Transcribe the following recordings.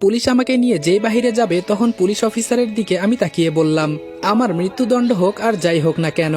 Police আমাকে নিয়ে যেই বাহিরে যাবে তখন পুলিশ অফিসারের দিকে আমি তাকিয়ে বললাম, আমার মৃত্যুদণ্ড হোক আর যাই হোক না কেন,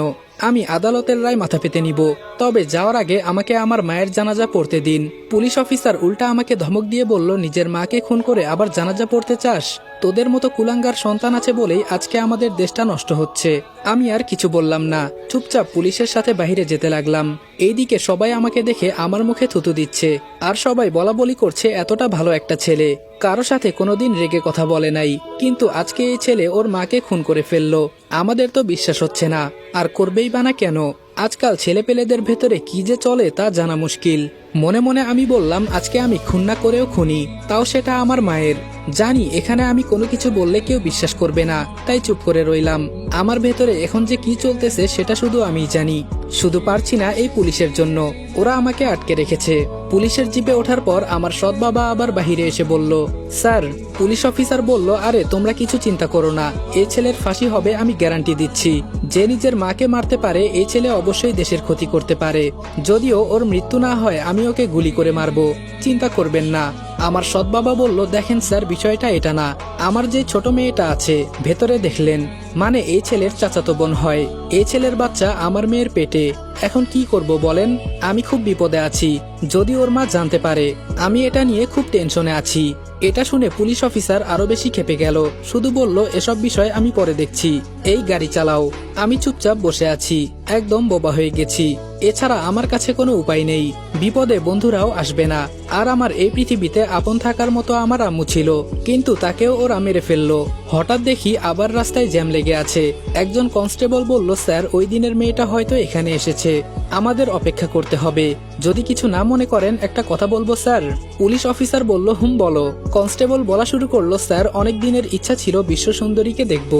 আমি আদালতের রায় মাথা পেতে নিব, তবে যাওয়ার আগে আমাকে আমার মায়ের জানাজা পড়তে দিন। পুলিশ অফিসার উল্টা আমাকে ধমক দিয়ে বলল, নিজের মাকে খুন করে আবার জানাজা পড়তে চাস? তোদের মতো কুলাঙ্গার সন্তান আছে বলেই আজকে আমাদের দেশটা নষ্ট হচ্ছে। আমি আর কিছু বললাম না, চুপচাপ পুলিশের সাথে বাইরে যেতে লাগলাম। এইদিকে সবাই আমাকে দেখে আমার মুখে থুতু দিচ্ছে, আর সবাই বলা বলি করছে এতটা ভালো একটা ছেলে, কারো সাথে কোনোদিন রেগে কথা বলে নাই, কিন্তু আজকে এই ছেলে ওর মাকে খুন করে ফেললো। আমাদের তো বিশ্বাস হচ্ছে না, আর করবেই বা না কেন? আজকাল ছেলেপেলেদের ভেতরে কি যে চলে তা জানা মুশকিল। মনে মনে আমি বললাম, আজকে আমি খুন না করেও খুনি, তাও সেটা আমার মায়ের। জানি এখানে আমি কোনো কিছু বললে কেউ বিশ্বাস করবে না, তাই চুপ করে রইলাম। আমার ভেতরে এখন যে কি চলতেছে সেটা শুধু আমিই জানি। শুধু পারছি না এই পুলিশের জন্য, ওরা আমাকে আটকে রেখেছে। পুলিশের জিপে ওঠার পর আমার সৎ বাবা আবার বাহিরে এসে বলল, স্যার। পুলিশ অফিসার বলল, আরে তোমরা কিছু চিন্তা করো না, এই ছেলের ফাঁসি হবে, আমি গ্যারান্টি দিচ্ছি। যে নিজের মাকে মারতে পারে এই ছেলে অবশ্যই দেশের ক্ষতি করতে পারে। যদিও ওর মৃত্যু না হয় আমি ওকে গুলি করে মারবো, চিন্তা করবেন না। আমার সৎ বাবা বলল, দেখেন স্যার, বিষয়টা এটা না। আমার যে ছোট মেয়েটা আছে ভেতরে দেখলেন, মানে এই ছেলের চাচাতো বোন হয়। এই ছেলের বাচ্চা আমার মেয়ের পেটে। এখন কি করব বলেন? আমি খুব বিপদে আছি, যদি ওর মা জানতে পারে। আমি এটা নিয়ে খুব টেনশনে আছি। এটা শুনে পুলিশ অফিসার আরো বেশি ক্ষেপে গেল, শুধু বলল, এসব বিষয় আমি পরে দেখছি, এই গাড়ি চালাও। আমি চুপচাপ বসে আছি, একদম বোবা হয়ে গেছি। এছাড়া আমার কাছে কোনো উপায় নেই। বিপদে বন্ধুরাও আসবে না। আর আমার এই পৃথিবীতে আপন থাকার মতো আমার আম্মু ছিল, কিন্তু তাকেও ওরা মেরে ফেললো। হঠাৎ দেখি আবার রাস্তায় জ্যাম লেগে আছে। একজন কনস্টেবল বলল, স্যার, ওই দিনের মেয়েটা হয়তো এখানে এসেছে, আমাদের অপেক্ষা করতে হবে। যদি কিছু না মনে করেন একটা কথা বলবো স্যার? পুলিশ অফিসার বলল, বলো। কনস্টেবল বলা শুরু করলো, স্যার, অনেক দিনের ইচ্ছা ছিল বিশ্ব সুন্দরীকে দেখব,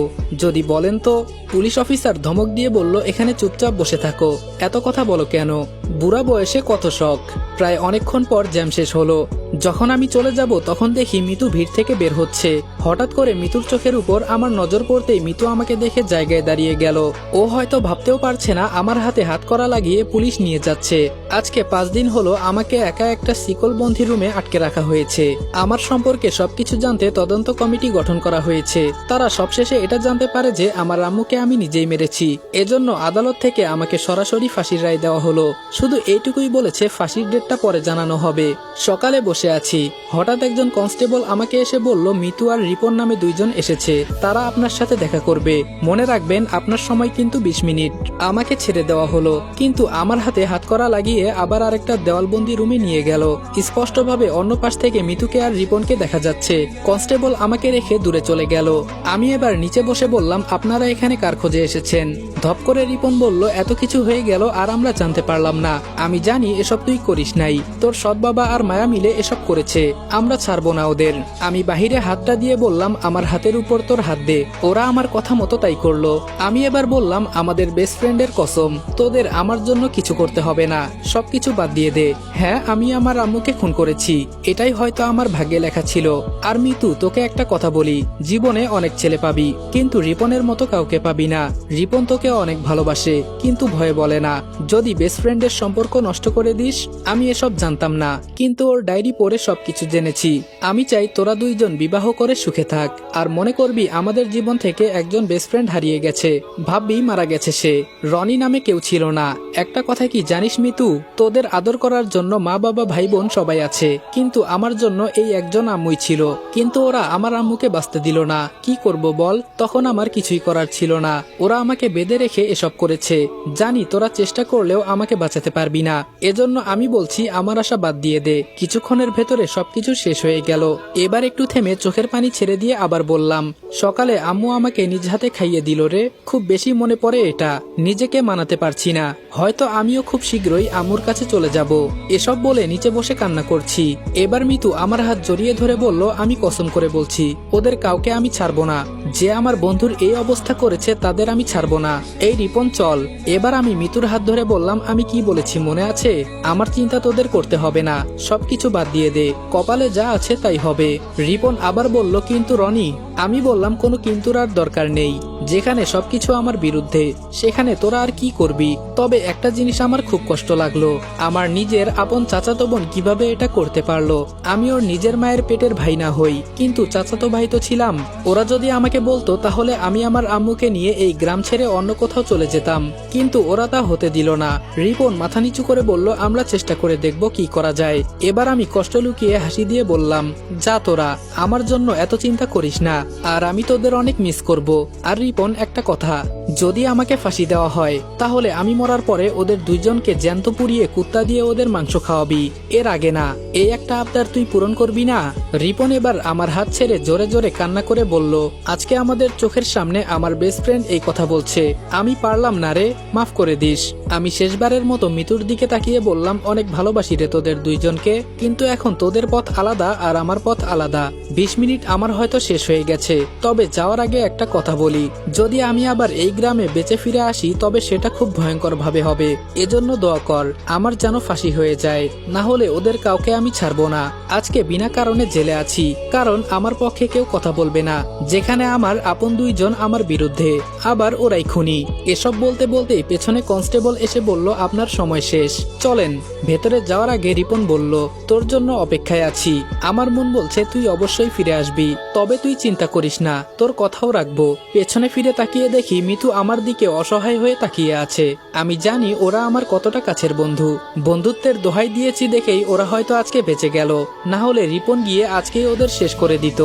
যদি বলেন তো। পুলিশ অফিসার ধমক দিয়ে বলল, এখানে চুপচাপ বসে থাকো, এত কথা বলো কেন? বুড়া বয়সে কত শখ। প্রায় অনেকক্ষণ পর জ্যাম শেষ হলো। যখন আমি চলে যাব তখন দেখি মিতু ভিড় থেকে বের হচ্ছে। হঠাৎ করে মিতুর চোখের উপর আমার নজর পড়তেই মিতু আমাকে দেখে জায়গায় দাঁড়িয়ে গেল। ও হয়তো ভাবতেও পারছে না আমার হাতে হাত করা লাগিয়ে পুলিশ নিয়ে যাচ্ছে। আজকে 5 দিন হলো আমাকে একা একটা শিকলবন্দি রুমে আটকে রাখা হয়েছে। আমার সম্পর্কে সবকিছু জানতে তদন্ত কমিটি গঠন করা হয়েছে। তারা সবশেষে এটা জানতে পারে যে আমার আম্মুকে আমি নিজেই মেরেছি। এজন্য আদালত থেকে আমাকে সরাসরি ফাঁসির রায় দেওয়া হলো। শুধু এইটুকুই বলেছে, ফাঁসির ডেটটা পরে জানানো হবে। সকালে বসে আছি, হঠাৎ একজন কনস্টেবল আমাকে এসে বলল, মিতু আর রিপন নামে 2 জন এসেছে, তারা আপনার সাথে দেখা করবে। মনে রাখবেন আপনার সময় কিন্তু 20 মিনিট। আমাকে ছেড়ে দেওয়া হলো, কিন্তু আমার হাতে হাত করা লাগিয়ে আবার আরেকটা দেওয়ালবন্দি রুমে নিয়ে গেল। স্পষ্টভাবে অন্য পাশ থেকে মিতুকে আর রিপনকে দেখা যাচ্ছে। কনস্টেবল আমাকে রেখে দূরে চলে গেল। আমি এবার নিচে বসে বললাম, আপনারা এখানে কার খোঁজে এসেছেন? ধপ করে রিপন বলল, এত কিছু হয়ে গেল আর আমরা জানতে পারলাম না। আমি জানি এসব তুই করিস নাই, তোর সৎ বাবা আর মায়া মিলে এসব করেছে, আমরা ছাড়বো না ওদের। আমি বাহিরে হাতটা দিয়ে বললাম, আমার হাতের উপর তোর হাত দে। ওরা আমার কথা মতো তাই করলো। আমি এবার বললাম, আমাদের বেস্ট ফ্রেন্ডের কসম, তোদের আমার জন্য কিছু করতে হবে না, সবকিছু বাদ দিয়ে দে। হ্যাঁ, আমি আমার আম্মুকে খুন করেছি, এটাই হয়তো আমার ভাগ্যে লেখা ছিল। আর মিতু, তোকে একটা কথা বলি, জীবনে অনেক ছেলে পাবি, কিন্তু রিপনের মতো কাউকে পাবি না। রিপন তোকে অনেক ভালোবাসে, কিন্তু ভয়ে বলে না। যদি বেস্ট ফ্রেন্ডের সম্পর্ক নষ্ট করে দিস। আমি এসব জানতাম না, কিন্তু ওর ডায়েরি পড়ে সবকিছু জেনেছি। আমি চাই তোরা 2 জন বিবাহ করে সুখে থাক। আর মনে করবি আমাদের জীবন থেকে একজন বেস্ট ফ্রেন্ড হারিয়ে গেছে, ভাববি মারা গেছে সে। রনি নামে কেউ ছিল না। একটা কথা কি জানিস মিতু, তোদের আদর করার জন্য মা বাবা ভাই বোন সবাই আছে, কিন্তু আমার জন্য এই একজন আম্মুই ছিল। কিন্তু ওরা আমার আম্মুকে বাঁচতে দিল না। কি করব বল? তখন আমার কিছুই করার ছিল না। ওরা আমাকে বেঁধে রেখে এসব করেছে। জানি তোরা চেষ্টা করলেও আমাকে বাঁচাতে পারবি না। এজন্য আমি বলছি, আমার আশা বাদ দিয়ে দে। কিছুক্ষণের ভেতরে সবকিছু শেষ হয়ে গেল। এবার একটু থেমে চোখের পানি ছেড়ে দিয়ে আবার বললাম, সকালে আম্মু আমাকে নিজ হাতে খাইয়ে দিল রে। খুব বেশি মনে পড়ে এটা, নিজেকে মানাতে পারছি না। হয়তো আমিও খুব শীঘ্রই আম্মুর কাছে চলে যাব। এসব বলে নিচে বসে কান্না করছি। এবার মিতু আমার হাত জড়িয়ে ধরে বলল, আমি কসম করে বলছি, ওদের কাউকে আমি ছাড়বো না। যে আমার বন্ধুর এই অবস্থা করেছে তাদের আমি ছাড়বো না। এই রিপন চল। এবার আমি মিতুর হাত ধরে বললাম, আমি কি বলেছি মনে আছে? আমার চিন্তা তোদের করতে হবে না, সবকিছু বাদ দিয়ে দে, কপালে যা আছে তাই হবে। রিপন আবার বলল, কিন্তু রনি। আমি বললাম, কোনো কিন্তুর আর দরকার নেই। যেখানে সবকিছু আমার বিরুদ্ধে, সেখানে তোরা আর কি করবি? তবে একটা জিনিস আমার খুব কষ্ট লাগলো, আমার নিজের আপন চাচাতো বোন কিভাবে এটা করতে পারলো। আমি ওর নিজের মায়ের পেটের ভাই না হই, কিন্তু চাচাতো ভাই তো ছিলাম। ওরা যদি আমাকে বলতো তাহলে আমি আমার আম্মুকে নিয়ে এই গ্রাম ছেড়ে অন্য কোথাও চলে যেতাম, কিন্তু ওরা তা হতে দিল না। রিপন মাথা নিচু করে বলল, আমরা চেষ্টা করে দেখব কি করা যায়। এবার আমি কষ্ট লুকিয়ে হাসি দিয়ে বললাম, যা তোরা, আমার জন্য এত চিন্তা করিস না, আর আমি তোদের অনেক মিস করব। আর রিপন, একটা কথা, যদি আমাকে ফাঁসি দেওয়া হয় তাহলে আমি মরার পরে ওদের দুইজনকে জ্যান্ত পুড়িয়ে কুত্তা দিয়ে ওদের মাংস খাওয়াবি, এর আগে না। এই একটা আবদার তুই পূরণ করবি না? রিপন এবার আমার হাত ছেড়ে জোরে জোরে কান্না করে বলল, আজকে আমাদের চোখের সামনে আমার বেস্ট ফ্রেন্ড এই কথা বলছে, আমি পারলাম না রে, মাফ করে দিস। আমি শেষবারের মতো মিতুর দিকে তাকিয়ে বললাম, অনেক ভালোবাসি রে তোদের দুইজনকে, কিন্তু এখন তোদের পথ আলাদা আর আমার পথ আলাদা। 20 মিনিট আমার হয়তো শেষ হয়ে গেছে, তবে যাওয়ার আগে একটা কথা বলি, যদি আমি আবার এই গ্রামে বেঁচে ফিরে আসি তবে সেটা খুব ভয়ঙ্কর ভাবে হবে। এজন্য দোয়া কর আমার যেন ফাঁসি হয়ে যায়, না হলে ওদের কাউকে আমি ছাড়বো না। আজকে বিনা কারণে জেলে আছি, কারণ আমার পক্ষে কেউ কথা বলবে না, যেখানে আমার আপন দুইজন আমার বিরুদ্ধে, আবার ওরাই খুনি। এসব বলতে বলতে পেছনে কনস্টেবল এসে বলল, আপনার সময় শেষ, চলেন। ভেতরে যাওয়ার আগে রিপন বলল, তোর জন্য অপেক্ষায় আছি। আমার মন বলছে তুই অবশ্যই ফিরে আসবি, তবে তুই চিন্তা করিস না, তোর কথাও রাখবো। পেছনে ফিরে তাকিয়ে দেখি মিতু আমার দিকে অসহায় হয়ে তাকিয়ে আছে। আমি জানি ওরা আমার কতটা কাছের বন্ধু, বন্ধুত্বের দোহাই দিয়েছি দেখেই ওরা হয়তো আজকে বেঁচে গেল, না হলে রিপন গিয়ে আজকেই ওদের শেষ করে দিত।